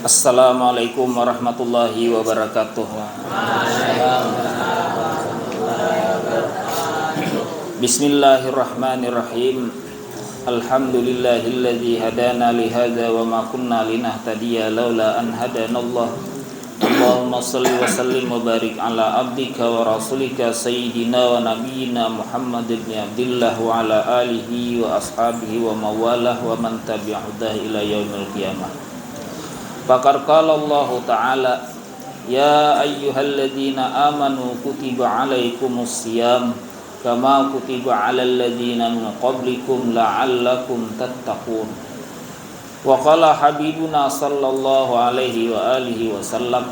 Assalamualaikum warahmatullahi wabarakatuh. Bismillahirrahmanirrahim. Alhamdulillahilladzi hadana li hadza wa ma kunna linahtadiya laula an hadanallah. Allahumma shalli wa sallim wa barik ala abdika wa rasulika sayyidina wa nabiyyina Muhammad ibn Abdillah wa ala alihi wa ashabihi wa mawalah wa man tabi'ahu ila yaumil qiyamah. Faqad qala Allah Ta'ala, ya ayyuhalladzina amanu kutiba alaikumus siyam kama kutiba alal ladzina min qablikum la'allakum tattaqun. Wa qala habibuna sallallahu alaihi wa alihi wasallam,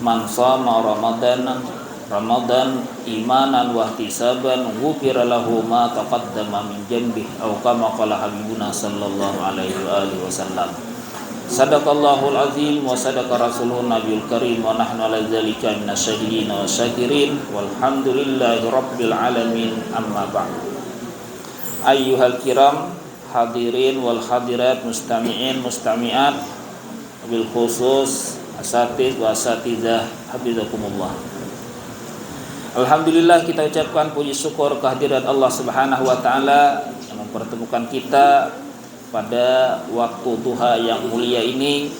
man shama ramadan imanan wa ihtisaban ghufira lahu ma taqaddama min dhanbihi aw kama qala habibuna sallallahu alaihi wa alihi wasallam. Sadaqallahul azim wa sadaqa rasulun nabiyul karim wa nahnu ala dzalika minasyahidin wa syakirin walhamdulillahi rabbil alamin, amma ba'd. Ayyuhal kiram hadirin wal hadirat, mustami'in mustami'at, bil khusus asatidz wa asatidzah hafizakumullah. Alhamdulillah, kita ucapkan puji syukur kehadirat Allah Subhanahu wa taala yang mempertemukan kita pada waktu duha yang mulia ini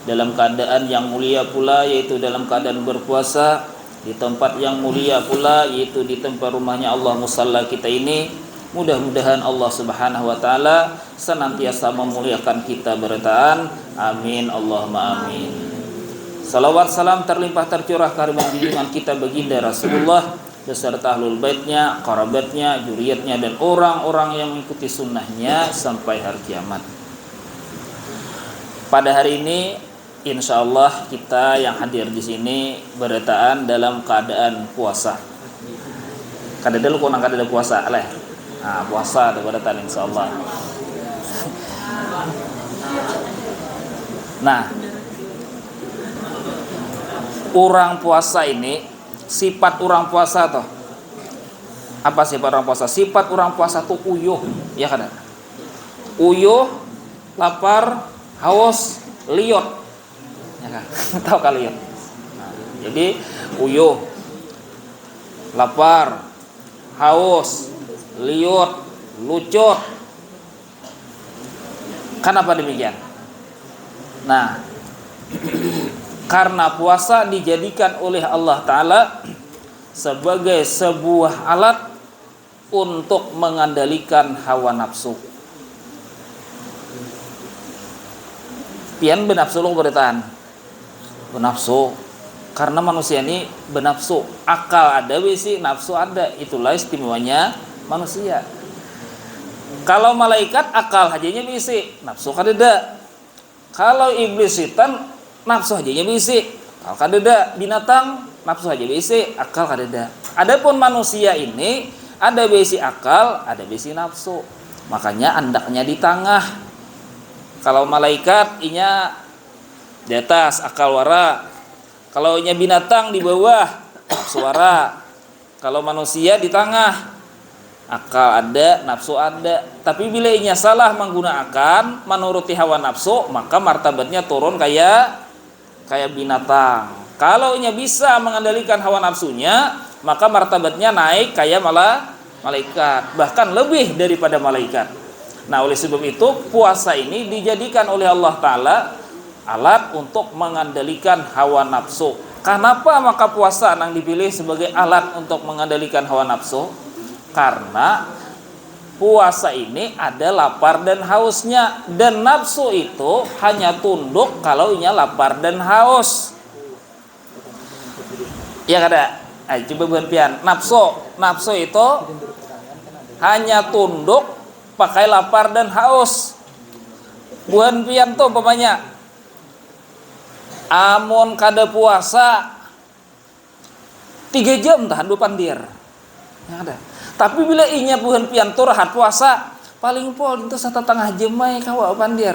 dalam keadaan yang mulia pula, yaitu dalam keadaan berpuasa di tempat yang mulia pula, yaitu di tempat rumahnya Allah musalla kita ini. Mudah-mudahan Allah Subhanahu wa taala senantiasa memuliakan kita bertaan. Amin Allahumma amin. Salawat salam terlimpah tercurah karena junjungan kita baginda Rasulullah beserta ahlul baitnya, kerabatnya, juriyatnya, dan orang-orang yang mengikuti sunnahnya sampai hari kiamat. Pada hari ini, insya Allah kita yang hadir di sini bertaan dalam keadaan puasa. Kada dulu kau kada puasa, aleh. Nah, puasa ada bertaan insya Allah. Nah, orang puasa ini, sifat orang puasa toh. Apa sifat orang puasa? Sifat orang puasa tuh uyuh, ya kan? Uyuh, lapar, haus, liot. Ya kan? Tahu kali liot. Nah, jadi uyuh, lapar, haus, liot, lucut. Kenapa demikian? Nah, karena puasa dijadikan oleh Allah Ta'ala sebagai sebuah alat untuk mengendalikan hawa nafsu. Pian benafsu lo bertahan. Benafsu. Karena manusia ini benafsu. Akal ada, wisi nafsu ada. Itulah istimewanya manusia. Kalau malaikat akal hajanya wisi, nafsu kan ada. Kalau iblis setan nafsu aja bisi, akal kadeda. Binatang nafsu aja bisi, akal kadeda. Adapun manusia ini ada bisi akal, ada bisi nafsu. Makanya andaknya di tengah. Kalau malaikat inya di atas, akal wara. Kalau inya binatang di bawah, nafsu wara. Kalau manusia di tengah, akal ada, nafsu ada. Tapi bila inya salah menggunakan menuruti hawa nafsu, maka martabatnya turun kayak binatang. Kalau nya bisa mengendalikan hawa nafsunya, maka martabatnya naik kayak malah malaikat, bahkan lebih daripada malaikat. Nah, oleh sebab itu puasa ini dijadikan oleh Allah Ta'ala alat untuk mengendalikan hawa nafsu. Kenapa maka puasa yang dipilih sebagai alat untuk mengendalikan hawa nafsu? Karena puasa ini ada lapar dan hausnya, dan nafsu itu hanya tunduk kalau inya lapar dan haus. Ya kada? Ayo coba berpian. Nafsu itu hanya tunduk pakai lapar dan haus. Buan pian tuh umpamanya, amun kada puasa 3 jam tahan depan dir. Ya kada? Tapi bila inya buhan pian tu rahat puasa, paling pol itu 1,5 jam mai kawa pandir.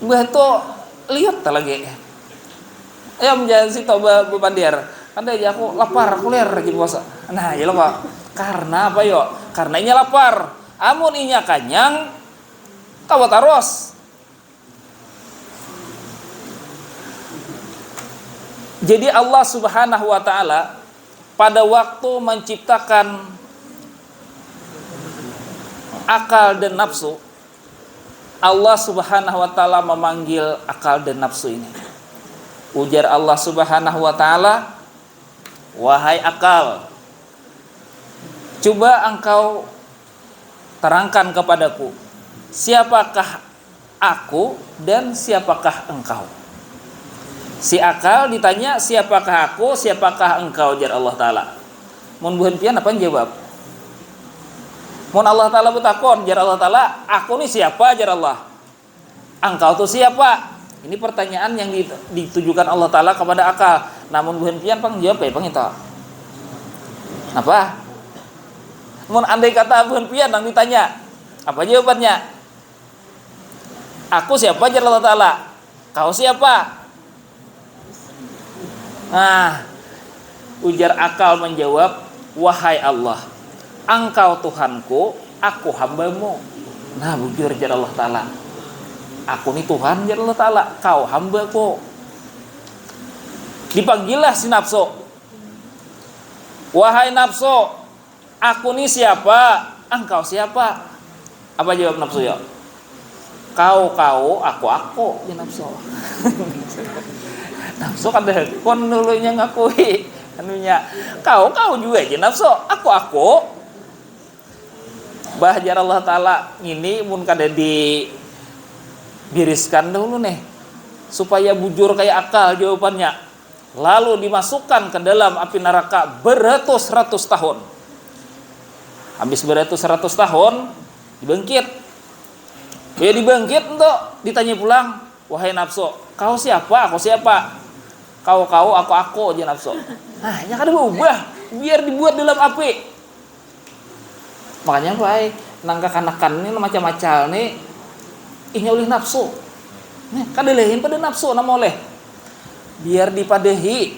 Mbah tu lihat ta lagi. Ya menjadi si toba pandir. Kan dia aku lapar, aku ler lagi puasa. Nah, ya lupa. Karena apa yo? Karena inya lapar. Amun inya kanyang, kawa taros. Jadi Allah Subhanahu wa taala pada waktu menciptakan akal dan nafsu, Allah Subhanahu wa taala memanggil akal dan nafsu ini. Ujar Allah Subhanahu wa taala, "Wahai akal, coba engkau terangkan kepadaku, siapakah aku dan siapakah engkau?" Si akal ditanya, siapakah aku, siapakah engkau, jar Allah Ta'ala. Mun buhan pian apa jawab? Mun Allah Ta'ala bertakon, jar Allah Ta'ala, aku nih siapa, jar Allah. Engkau tuh siapa? Ini pertanyaan yang ditujukan Allah Ta'ala kepada akal. Namun buhan pian pang jawab ya pang itu. Apa? Mun andai kata buhan pian yang ditanya, apa jawabannya? Aku siapa, jar Allah Ta'ala. Kau siapa? Nah, ujar akal menjawab, wahai Allah, engkau Tuhanku, aku hambamu. Nah, bujur jar Allah Ta'ala, aku nih Tuhan jar Allah Ta'ala, kau hambaku. Dipanggillah si nafsu, wahai nafsu, aku nih siapa, engkau siapa? Apa jawab nafsu ya? Kau, aku ya nafsu. Nafsu kan kon dulunya ngakui anunya, kau juga aja nafsu, aku. Bahjar Allah Ta'ala ini mun kada dibiriskan dulu nih supaya bujur kayak akal jawabannya, lalu dimasukkan ke dalam api neraka beratus-ratus tahun. Habis beratus-ratus tahun dibangkit. Ya dibangkit untuk ditanya pulang, wahai nafsu, kau siapa, aku siapa? Kau, aku aja nafsu. Nah, yang ada berubah biar dibuat dalam api. Makanya baik nangka kanakan ini macam-macam nih ini oleh nafsu. Nih, kadelehin pada nafsu nama oleh. Biar dipadehi.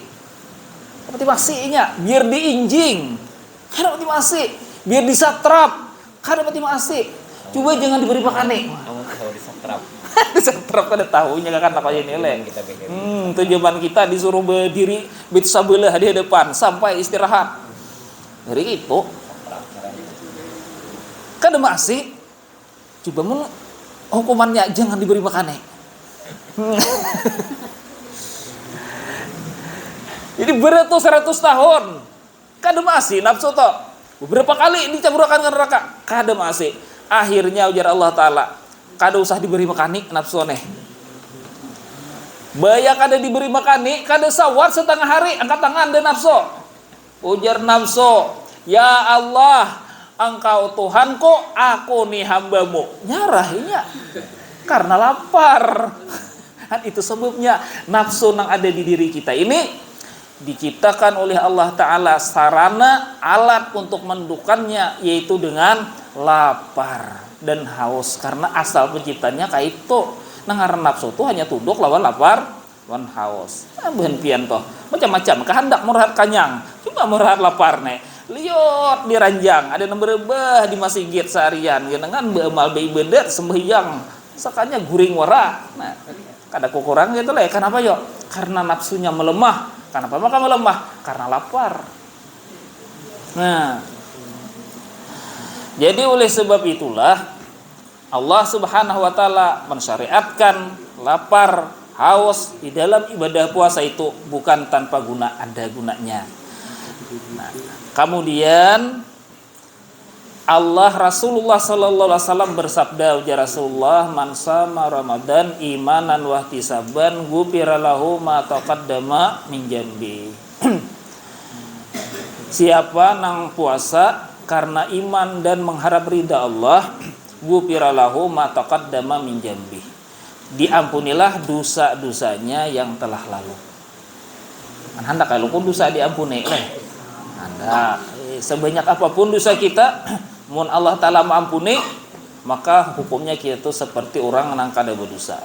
Seperti masihnya, biar diinjing. Kada pati masih, biar disatrap. Kada pati masih. Coba jangan diberi pakane. Kamu tahu disatrap. Disatrap kada tahunya kan apa ini le. Tujuan kita disuruh berdiri bit sabelah di depan sampai istirahat. Dari itu kada masih. Coba mun hukumannya jangan diberi makane. Jadi beratus-ratus tahun kada masih nafsu to. Beberapa kali dicampurkan ke neraka kada masih. Akhirnya ujar Allah Ta'ala, kada usah diberi makanik nafsu neh. Baya kada diberi makanik, kada sawat setengah hari angkat tangan dan nafsu. Ujar nafsu, ya Allah, engkau Tuhanku, aku nih hambamu. Nyarahinya karena lapar. Itu sebabnya nafsu yang ada di diri kita ini diciptakan oleh Allah Ta'ala sarana alat untuk mendukannya, yaitu dengan lapar dan haus. Karena asal penciptanya kayak itu. Nangar nafsu itu hanya tunduk lawan lapar, lawan haus. Berhentian toh macam-macam kehendak murad kanyang, cuma murad lapar nih. Liot diranjang ada nomor bah di masjid seharian dengan beramal beribadat sembahyang sakanya guring wara. Nah, kada kurang gitu lah. Kenapa yo? Karena nafsunya melemah. Kenapa maka melemah? Karena lapar. Nah, jadi oleh sebab itulah Allah Subhanahu wa Ta'ala mensyariatkan lapar, haus di dalam ibadah puasa itu bukan tanpa guna, ada gunanya. Nah, kemudian Allah Rasulullah sallallahu alaihi wasallam bersabda, ujar Rasulullah, man sama Ramadan imanan wa ihtisaban ghufira lahu ma taqaddama min jambi. Siapa nang puasa karena iman dan mengharap ridha Allah, ghufira lahu ma taqaddama min jambi. Diampunilah dosa-dosanya yang telah lalu. Hendak kalau pun dosa diampuni Anda sebanyak apapun dosa kita, mun Allah Ta'ala mengampuni, maka hukumnya kita itu seperti orang yang kada berdosa.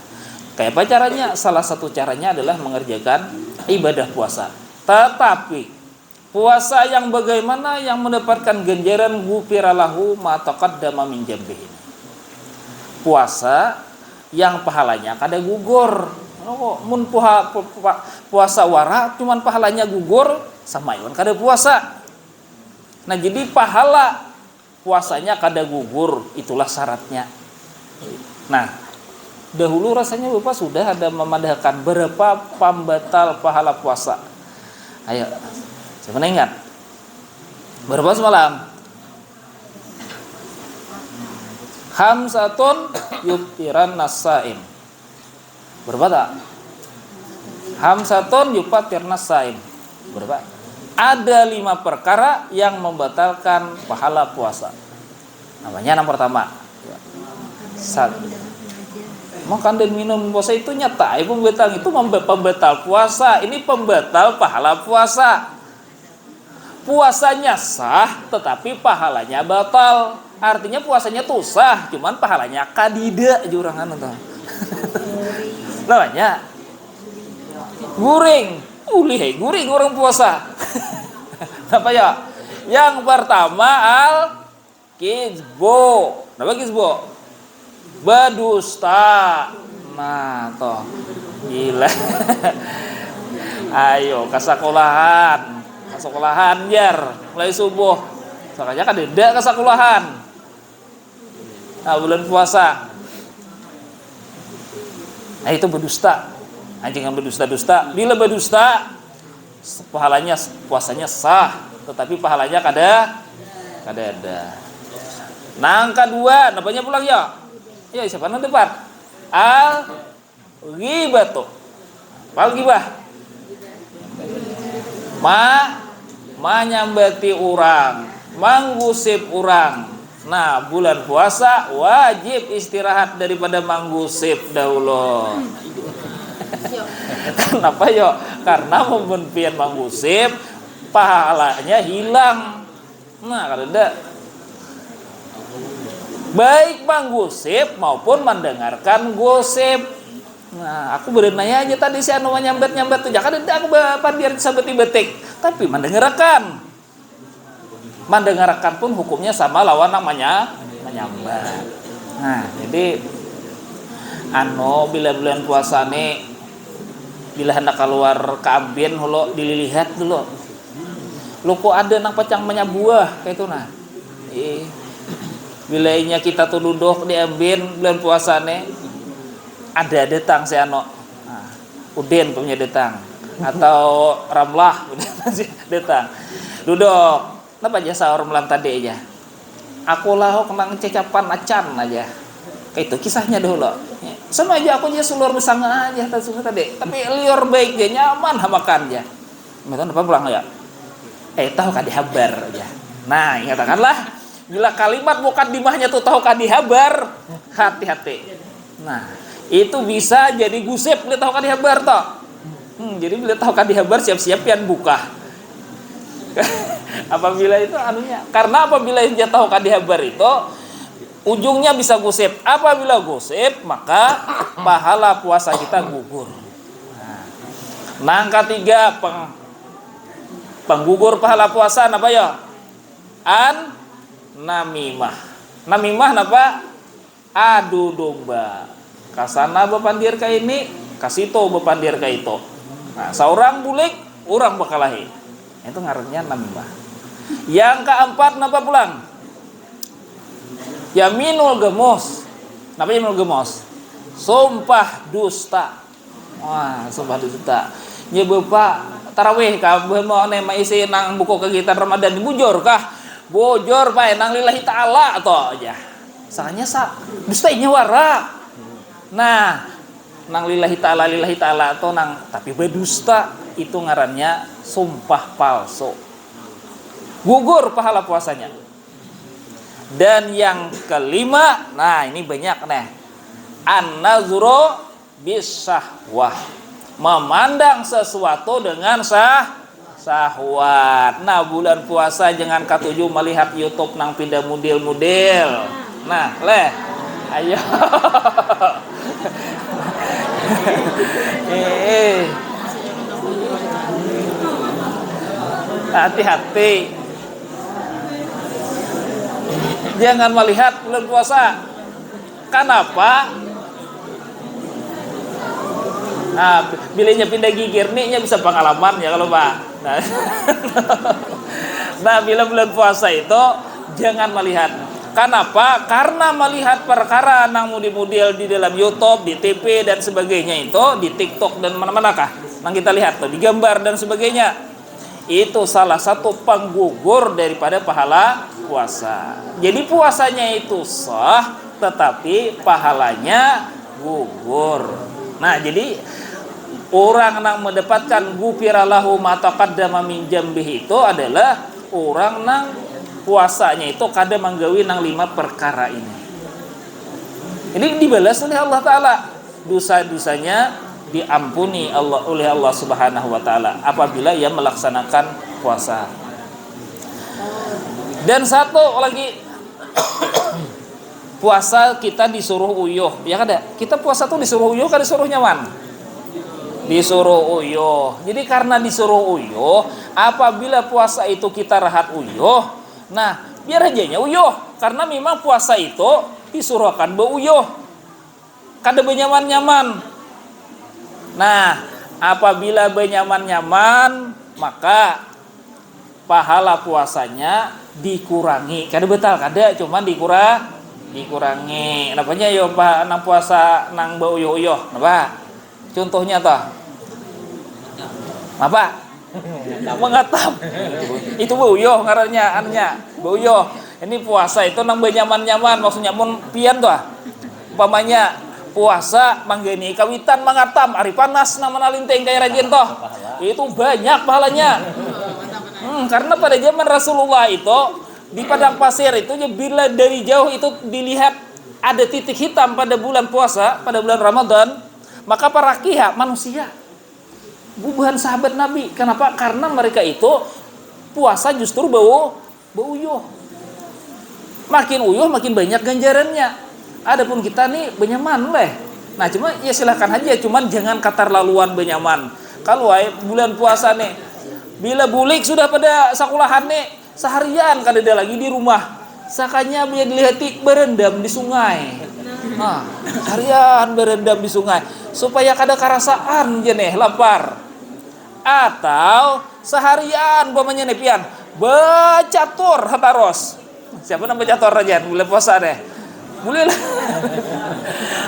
Kayak apa caranya? Salah satu caranya adalah mengerjakan ibadah puasa. Tetapi puasa yang bagaimana yang mendapatkan ganjaran ghufira lahu ma taqaddama min jambihi. Puasa yang pahalanya kada gugur. Mun puasa wara cuman pahalanya gugur sama iwan kada puasa. Nah jadi pahala puasanya kada gugur, itulah syaratnya. Nah dahulu rasanya Bapak sudah ada memadahkan berapa pembatal pahala puasa. Ayo, siapa ingat? Berapa semalam? Hamsatun yuftiran nasaim. Berapa tak? Hamsatun yufatir nasaim. Berapa? Ada 5 perkara yang membatalkan pahala puasa. Namanya yang pertama. Makan dan minum puasa itu nyata. Pembatal itu pembatal puasa. Ini pembatal pahala puasa. Puasanya sah, tetapi pahalanya batal. Artinya puasanya tuh sah, cuman pahalanya kadida jurangan itu. Namanya guring. Ulih guring orang puasa. Apa ya? Yang pertama kizbo. Apa kizbo? Berdusta. Nah, toh. Gila. Ayo ke sekolahan. Ke sekolahan biar mulai subuh. Soalnya kan tidak ke sekolahan. Nah, bulan puasa. Nah, itu berdusta. Anjing yang berdusta-dusta. Bila berdusta, pahalanya puasanya sah, tetapi pahalanya kada ada. Nah, yang kedua, namanya pulang ya. Ya, siapa nanti Pak? Al-ghibatu. Al-ghibah. Menyambati orang, menggusip orang. Nah, bulan puasa wajib istirahat daripada menggusip dahulu. Kenapa yo? Karena membenpian menggusip pahalanya hilang. Nah, kada baik menggusip maupun mendengarkan gosip. Nah, aku berenaya aja tadi si anu nyambat-nyambat tuh. Jangan aku pandir sabeti betik, tapi mendengarkan. Mendengarkan pun hukumnya sama lawan namanya menyambat. Nah, jadi bila bulan puasa nih, bila hendak keluar ke ambien lo dilihat dulu. Lo kok ada nang pacang menyabuah kayak itu nah. Bilainya kita tuh duduk di ambien bulan puasa nih, ada detang si ano. Nah, Udin punya detang atau Ramlah detang. Duduk. Kenapa aja sahur malam tadi aja? Aku lah kena cecapan acan aja. Kayak itu kisahnya dulu. Sama aja aku aja sulur besanga aja tadi. Tapi liur baik dia nyaman makan aja. Meton apa pulang ya? Tahu kadi habar aja. Nah, ingatkanlah bila kalimat bukan dimahnya tuh tahu kadi habar, hati-hati. Nah, itu bisa jadi gusip bila tahu kadi habar toh. Jadi bila tahu kadi habar siap-siap pian buka. Apabila itu anunya, karena apabila dia tahu kadi habar itu ujungnya bisa gosip. Apabila gosip maka pahala puasa kita gugur. Nah, yang ketiga penggugur pahala puasa apa ya? Namimah. Namimah napa? Adu domba. Kasana bepandir ka ini, kasito bepandir ka itu. Nah, seorang bulik, orang bakalahi. Itu ngarannya namimah. Yang keempat napa pulang? Yaminul gemos. Napa yaminul gemos? Sumpah dusta. Wah, sumpah dusta. Nya Bapak tarawih kah mau nema isi nang buku kegiatan Ramadan bujur kah? Bujur bae nang lillahi taala atau aja. Soalnya dustanya wara. Nah, nang lillahi taala atau nang tapi berdusta itu ngarannya sumpah palsu. Gugur pahala puasanya. Dan yang kelima, nah ini banyak nih. An-nazru bisahwah. Memandang sesuatu dengan sahwat. Nah, bulan puasa jangan katuju melihat YouTube nang pindah model-model. Nah, ayo. Hati-hati. Jangan melihat bulan puasa. Kenapa? Nah, bilanya pindah gigir nih bisa pengalaman ya kalau Pak. Nah, nah bila bulan puasa itu jangan melihat. Kenapa? Karena melihat perkara nang mudi-mudil di dalam YouTube, di TV dan sebagainya itu, di TikTok dan mana-mana kah? Nang kita lihat tuh, digambar dan sebagainya. Itu salah satu penggugur daripada pahala puasa. Jadi puasanya itu sah, tetapi pahalanya gugur. Nah, jadi orang yang mendapatkan gufiralahu ma taqaddama min dzambihi itu adalah orang yang puasanya itu kada manggawi nang 5 perkara ini. Ini dibalas oleh Allah Ta'ala. Dosa-dosanya diampuni oleh Allah Subhanahu wa Ta'ala apabila ia melaksanakan puasa. Dan satu lagi, puasa kita disuruh uyuh, ya kada? Kita puasa tuh disuruh uyuh, kada disuruh nyaman. Disuruh uyuh. Jadi karena disuruh uyuh, apabila puasa itu kita rahat uyuh, nah biar aja uyuh. Karena memang puasa itu disuruhkan beuyuh, kada benyaman-nyaman. Nah, apabila benyaman-nyaman, maka pahala puasanya dikurangi. Kada betal, kada, cuman dikurangi. Napanya yo Pak nang puasa nang beuyuh-uyuh, napa? Contohnya toh. Apa? Mengatap. Itu beuyuh ngarannya, annya. Beuyuh. Ini puasa itu nang benyaman-nyaman, maksudnya mun pian toh. Umpamanya puasa manggeni kawitan mangatam hari panas nang manalinteng kaya rajin toh. Itu banyak pahalanya. Karena pada zaman Rasulullah itu di padang pasir itu bila dari jauh itu dilihat ada titik hitam pada bulan puasa, pada bulan Ramadan, maka para kiai manusia bubuhan sahabat Nabi. Kenapa? Karena mereka itu puasa justru beuyuh. Makin uyuh makin banyak ganjarannya. Adapun kita nih benyaman leh. Nah cuma ya silakan aja, cuman jangan keterlaluan benyaman. Kalau bulan puasa nih, bila bulik sudah pada sekolahan nih, seharian kada ada lagi di rumah. Sakanya biar dilihat berendam di sungai. Nah, seharian berendam di sungai supaya kada karasaan jeneh lapar. Atau seharian umpamanya nepian becatur hataros. Siapa nama becatur aja bulan puasa deh. Boleh lah.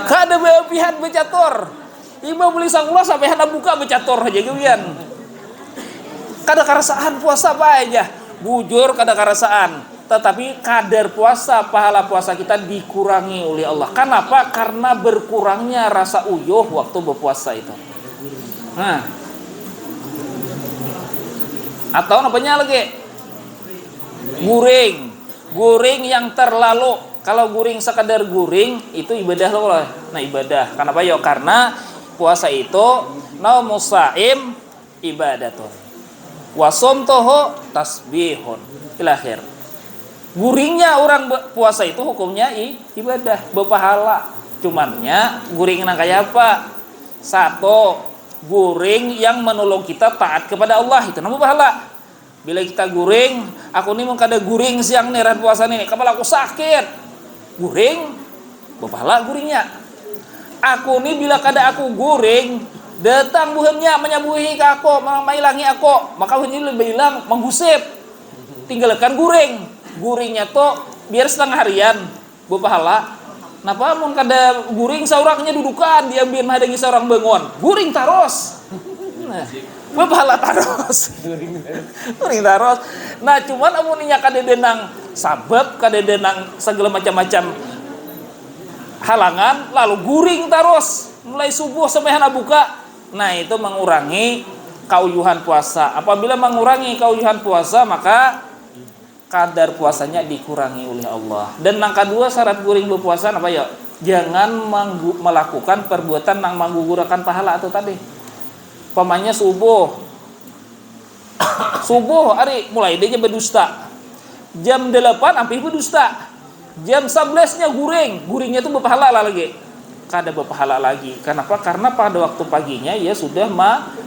Kada berlebihan becatur. Iba beli sanggulah sampai hendak buka becatur aja geuyan. Kada karasaan puasa apa aja. Bujur kada karasaan. Tetapi kadar puasa, pahala puasa kita dikurangi oleh Allah. Kenapa? Karena berkurangnya rasa uyuh waktu berpuasa itu. Nah. Atau apanya lagi? Guring yang terlalu. Kalau guring sekadar guring itu ibadah loh. Nah ibadah. Kenapa ya? Karena puasa itu naumus shaim ibadatun. Wa shamtuhu tasbihun. Ila akhir. Guringnya orang puasa itu hukumnya ibadah, berpahala. Cumannya guring nang kayak apa? Satu, guring yang menolong kita taat kepada Allah, itu namanya pahala. Bila kita guring, aku nih mau kada guring siang nih ran puasa nih, kepala aku sakit. Guring, berpahala guringnya. Aku nih bila kada aku guring, datang buhannya menyabuhi ke aku, mailangi aku, maka ini lebih bilang menggusip. Tinggalkan guring. Guringnya tuh biar setengah harian berpahala. Napa mun kada guring saurangnya dudukan diambil hadangi seorang bangun. Guring taros. Nah, berpahala taros. Guring taros. Nah, cuman amunnya kada denang sabab, kada denang segala macam-macam halangan lalu guring taros mulai subuh sampai hana buka. Nah, itu mengurangi kauyuhan puasa. Apabila mengurangi kauyuhan puasa, maka kadar puasanya dikurangi oleh Allah. Dan yang kedua syarat guring berpuasa apa ya? Jangan melakukan perbuatan yang menggugurkan pahala atau tadi. Pamannya subuh hari mulai dia berdusta. Jam 8 hampir berdusta. Jam 11-nya guringnya itu berpahala lagi. Kada berpahala lagi. Kenapa? Karena pada waktu paginya ia sudah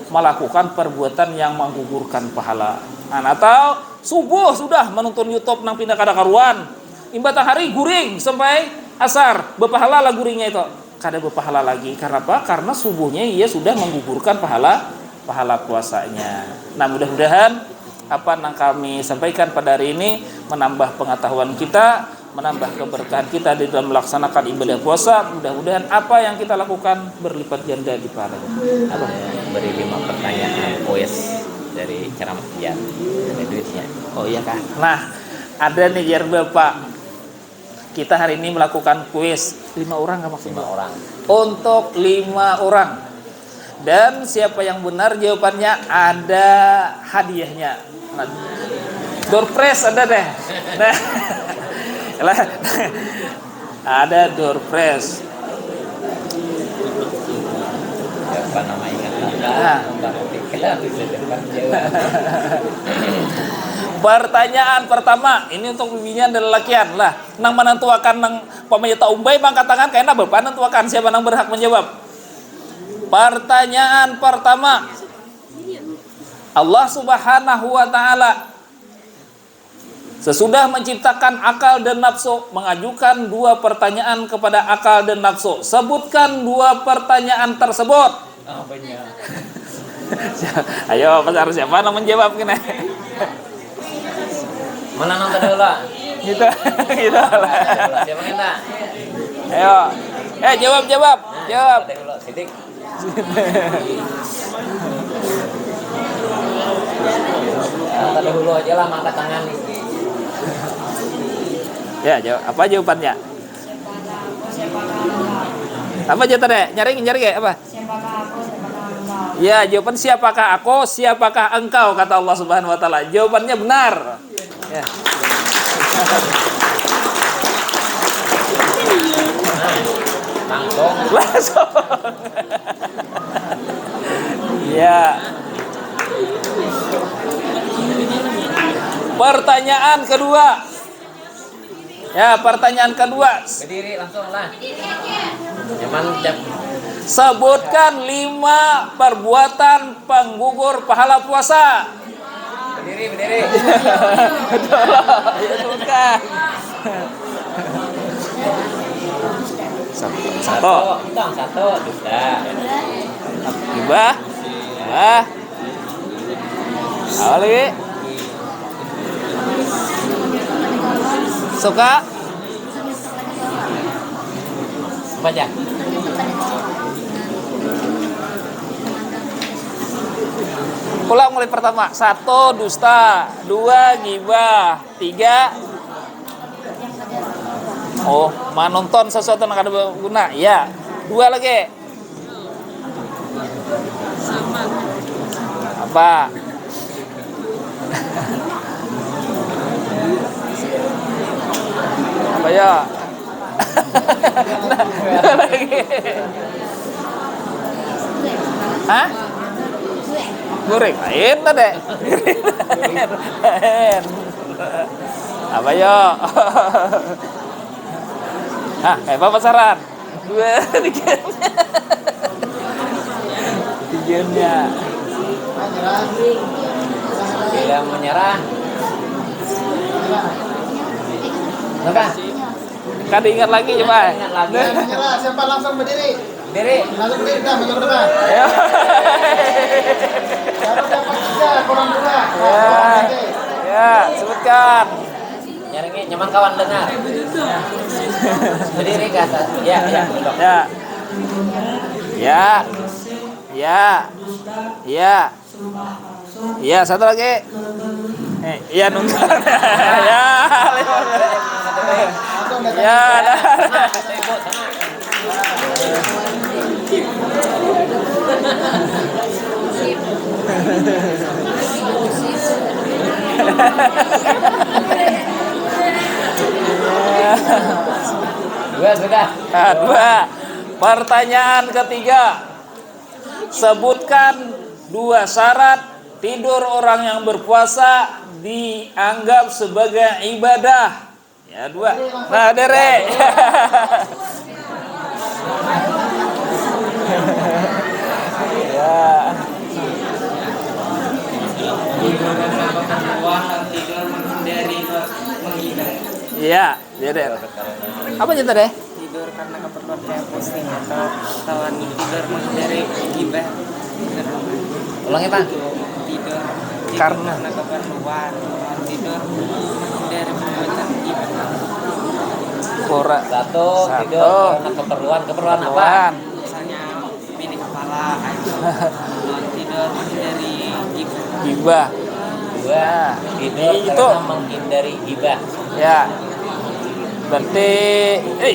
melakukan perbuatan yang menggugurkan pahala. Nah, atau subuh sudah menonton YouTube nang pindah kada karuan. Imbatan hari guring sampai asar, berpahala lah guringnya itu. kada berpahala lagi. Karena apa? Karena subuhnya ia sudah menggugurkan pahala puasanya. Nah, mudah-mudahan apa yang kami sampaikan pada hari ini menambah pengetahuan kita, menambah keberkahan kita di dalam melaksanakan ibadah puasa. Mudah-mudahan apa yang kita lakukan berlipat ganda di pahalanya. Apa? Beri 5 pertanyaan kuis dari ceramah Jar. Ada duitnya. Oh iya kan. Nah, ada nih Jar Bapak. Kita hari ini melakukan kuis 5 orang nggak maksudnya? 5 orang. Untuk 5 orang. Dan siapa yang benar jawabannya ada hadiahnya. Nah, door prize ada deh. Nah, ada door prize. Siapa nama ingatan? Nah. Bisa dapat jawab. Pertanyaan pertama, ini untuk bibinya adalah lakian lah. Nang menentuakan nang pamayata umbay bangkat tangan kayaknya bapak menentuakan siapa nang berhak menjawab. Pertanyaan pertama. Allah Subhanahu wa taala sesudah menciptakan akal dan nafsu mengajukan 2 pertanyaan kepada akal dan nafsu. Sebutkan 2 pertanyaan tersebut. Apanya? Ayo, pasar siapa nang menjawab kena? Mana nang tadi lah? Gitu lah. Siapa kena? Ayo. Jawab. Jawab. Sidik. Tadi dulu aja lah angkat tangan. Ya, jawab. Apa jawabannya? Apa jawabannya? Nyari apa? Ya, jawaban siapakah aku, siapakah engkau, kata Allah Subhanahu wa taala. Jawabannya benar. Ya. Langsung. Ya. Pertanyaan kedua. Berdiri langsung lah. Nyaman jam. Sebutkan 5 perbuatan penggugur pahala puasa. Berdiri. Betul. Ya, sebutkan. Satu. Dusta. Gibah. Awal lagi. Suka. Baca. Ulang mulai pertama. 1 dusta, 2 gibah, 3 menonton sesuatu yang ada berguna. Ya. 2 lagi. Apa? Apa ya? Lagi. Hah? Goreng lain tadi. Apa yo? Kayak apa pasaran? 2 tiganya. Yang menyerah. Apa? Kan diingat lagi coba. Menyerah, siapa langsung berdiri? Langsung berdiri, dah, masuk ke depan. Ayo. Baru dapat 3, kurang 2. Ya, sebutkan. Nyaringnya nyaman kawan dengar. Berdiri ke atas. Ya. Ya, satu lagi. Iya nunggu. Ya, ya, Dua sudah. Dua. Pertanyaan ketiga. Sebutkan 2 syarat tidur orang yang berpuasa dianggap sebagai ibadah. Ya, 2. Nah, Dere. Ya. Iya, Dere. Apa cerita deh? tidur karena keperluan kayak posting atau tidur menghindari gibah. Ulangi Pak. Tidur Karena keperluan tidur menghindari perbuatan gibah. Satu, tidur karena keperluan apa? Misalnya mini kepala tidur menghindari gibah. gibah. Dua, tidur itu karena menghindari gibah. Ya. Berarti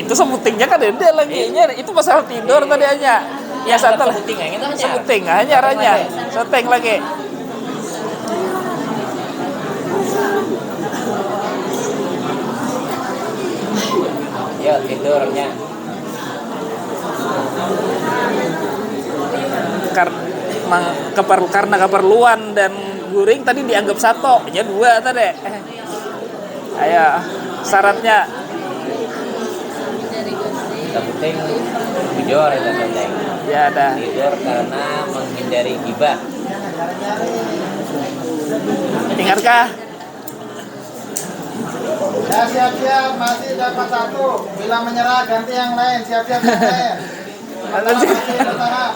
itu sebutingnya kan ada lagi. Itu masalah tidur tadi aja. Ya satu Sebuting gitu aja. sebuting hanya arahnya. Seteng lagi. Ya tidurnya. Karena keperluan dan guring tadi dianggap satu, hanya dua tadi. Ayo, syaratnya. Sebuting tidur itu penting. Ya ada. Tidur karena menghindari gibah. Ingatkah? Ya siap-siap, masih dapat satu. Bila menyerah ganti yang lain, siap-siap yang lain. Bertahan.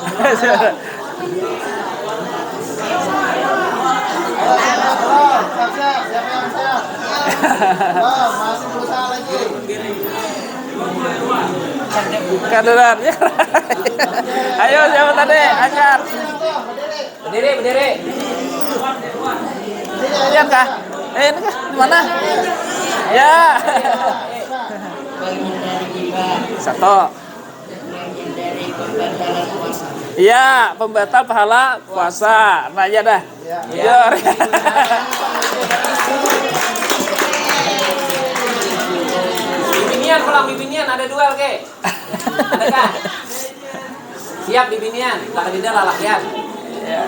Siap-siap, siapa yang siap? Masih berusaha lagi. Kaderan ya. Ayo siapa tadi? Anyar. Berdiri. Lihat kah? Ini kah? Di mana? Ya. Satu. Iya, pembatal pahala puasa. Nah, aja dah. Jujur. Bibinian pulang bibinian ada duel ke? Adakah? Siap bibinian, kalau tidak lalakian. Ya.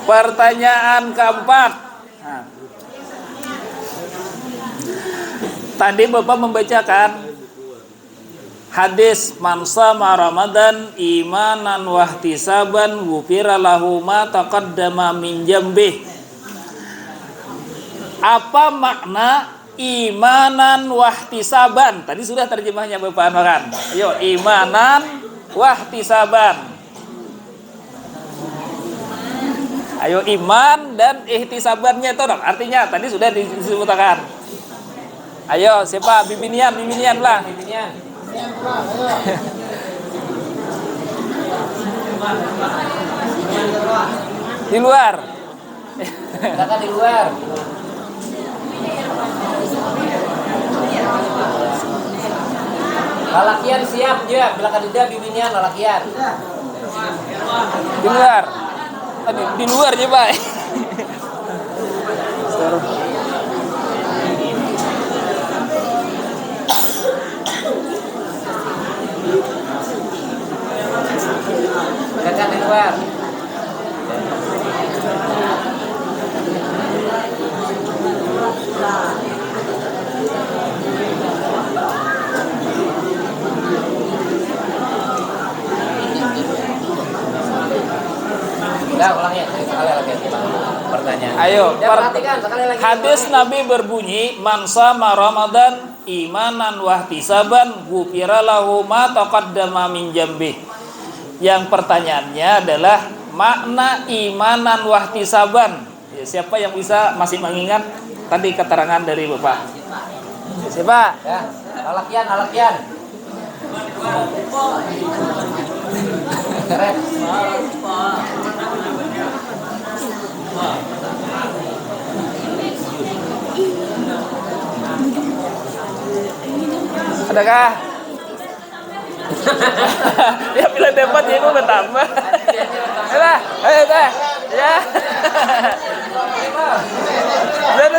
Pertanyaan keempat. Nah. Tadi Bapak membacakan hadis man shama Ramadan imanan wahtisaban ghufira lahu ma taqaddama min dzambih. Apa makna imanan wahtisaban? Tadi sudah terjemahnya Bapak Anwaran. Ayo, imanan wahtisaban. Ayo, iman dan ihtisabannya itu dong. Artinya tadi sudah disebutkan. Ayo, siapa? Bibinian lah. Bibinian. Di luar. Silakan di luar. Lalakian siap ya, bila tidak bibinian lalakian. Di luar. Di luar aja, Pak. Silakan di luar. Udah ulangnya sekali lagi pertanyaan. Ayo, perhatikan sekali lagi. Hadis Nabi berbunyi, "Man shama Ramadan imanan wahtisaban ghufira lahu ma taqaddama min dzambih." Yang pertanyaannya adalah makna imanan wahtisaban. Ya, siapa yang bisa masih mengingat tadi keterangan dari Bapak? Siapa? Ya, lalakian. Keren. Adakah? Ya bila dapat ya gue bertambah. Ayo dah. Ya.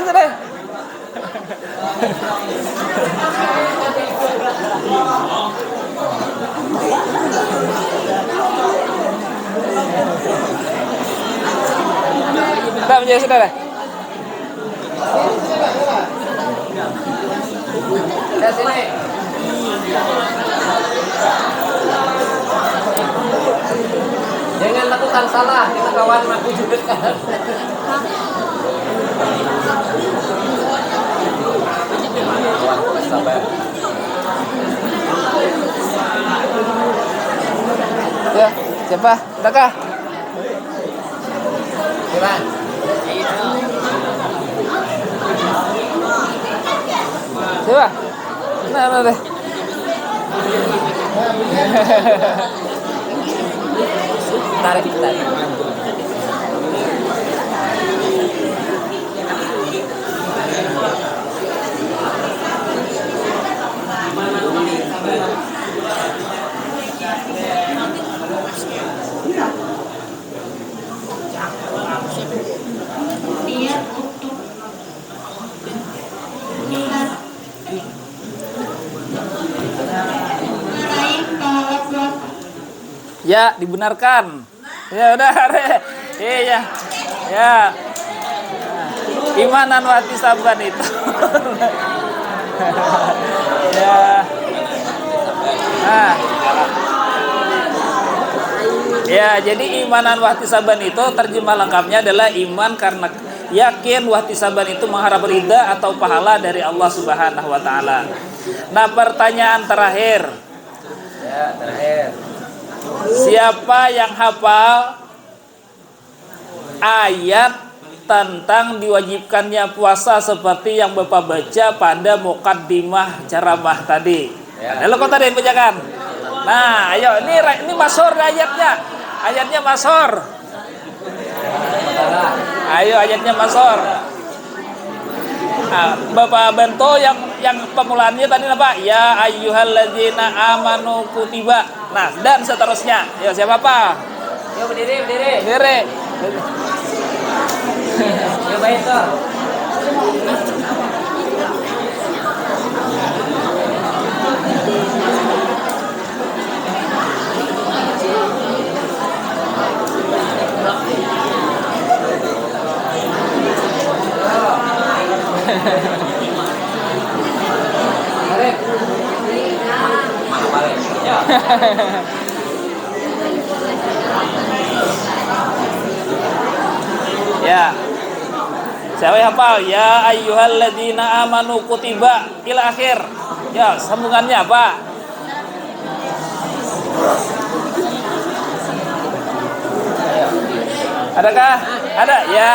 Sudah. Sudah menjadi saudara. Sini. Jangan lakukan salah, kita kawan aku juga kan. Sabar. Siapa? Adakah? Gimana? Siapa? Nah, deh. Tarik. Ya, dibenarkan. Ya udah, iya. Ya. Imanan wati saban itu. Ya. Nah. Ya, jadi imanan wati saban itu terjemah lengkapnya adalah iman karena yakin wati saban itu mengharap ridha atau pahala dari Allah Subhanahu wa taala. Nah, pertanyaan terakhir. Ya, terakhir. Siapa yang hafal ayat tentang diwajibkannya puasa seperti yang Bapak baca pada muqaddimah ceramah tadi? Ya. Lalu kok tadi bacakan? Nah, ayo ini masyhur ayatnya. Ayatnya masyhur. Ayo ayatnya masyhur. Nah, Bapak bantu yang pemulaannya tadi apa? Ya ayyuhalladzina amanu kutiba. Nah, dan seterusnya. Ya, siapa Pak? Yuk berdiri. Berdiri. Yuk baik tuh. Tarik. Mana balik? Ya. Ya. Siapa yang hafal? Ya ayyuhalladzina amanu kutiba ila akhir. Ya, sambungannya apa? Adakah? Ada? Ya.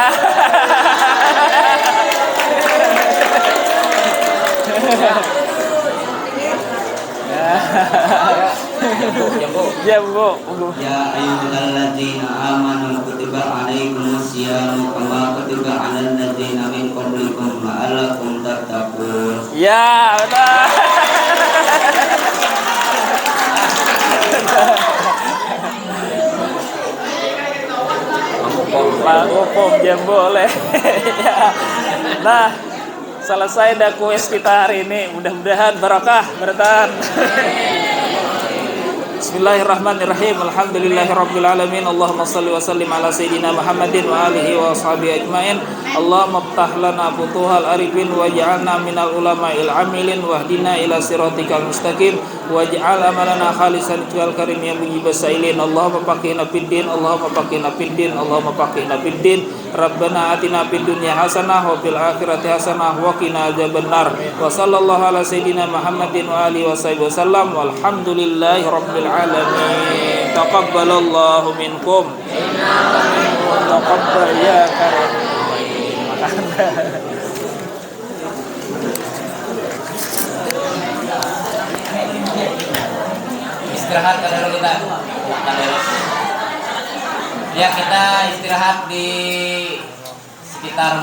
Ya, Bu. Ya ayyuhalladzina amanu kutiba alaikumusyamu kama kutiba alal ladzina min qablikum la'allakum tattaqun. Ya, udah. Mangupom jam boleh. Ya. Nah, selesai dah kuis kita hari ini. Mudah-mudahan barakah bertahan. Bismillahirrahmanirrahim. Alhamdulillahirabbil alamin. Allahumma shalli wa sallim ala sayidina Muhammadin wa alihi wa sahbihi ajmain. Allahumma iftah lana futuhal arifin waj'alna minal ulama'il amilin wahdina ila siratikal mustaqim waj'al amalana khalisan wal karim ya mujibas sailin. Allahumma faqihna fid din, Allahumma faqihna fid din, Allahumma faqihna fid din. Rabbana atina fid dunya hasanah wa fil akhirati hasanah wa qina adzabannar. Wa sallallahu ala sayidina Muhammadin wa alihi wa sahbihi wasallam. Walhamdulillahi rabbil alamin. Taqabbalallahu minkum. Taqabbal ya karim. Istirahat kalau kita. Ya, kita istirahat di sekitar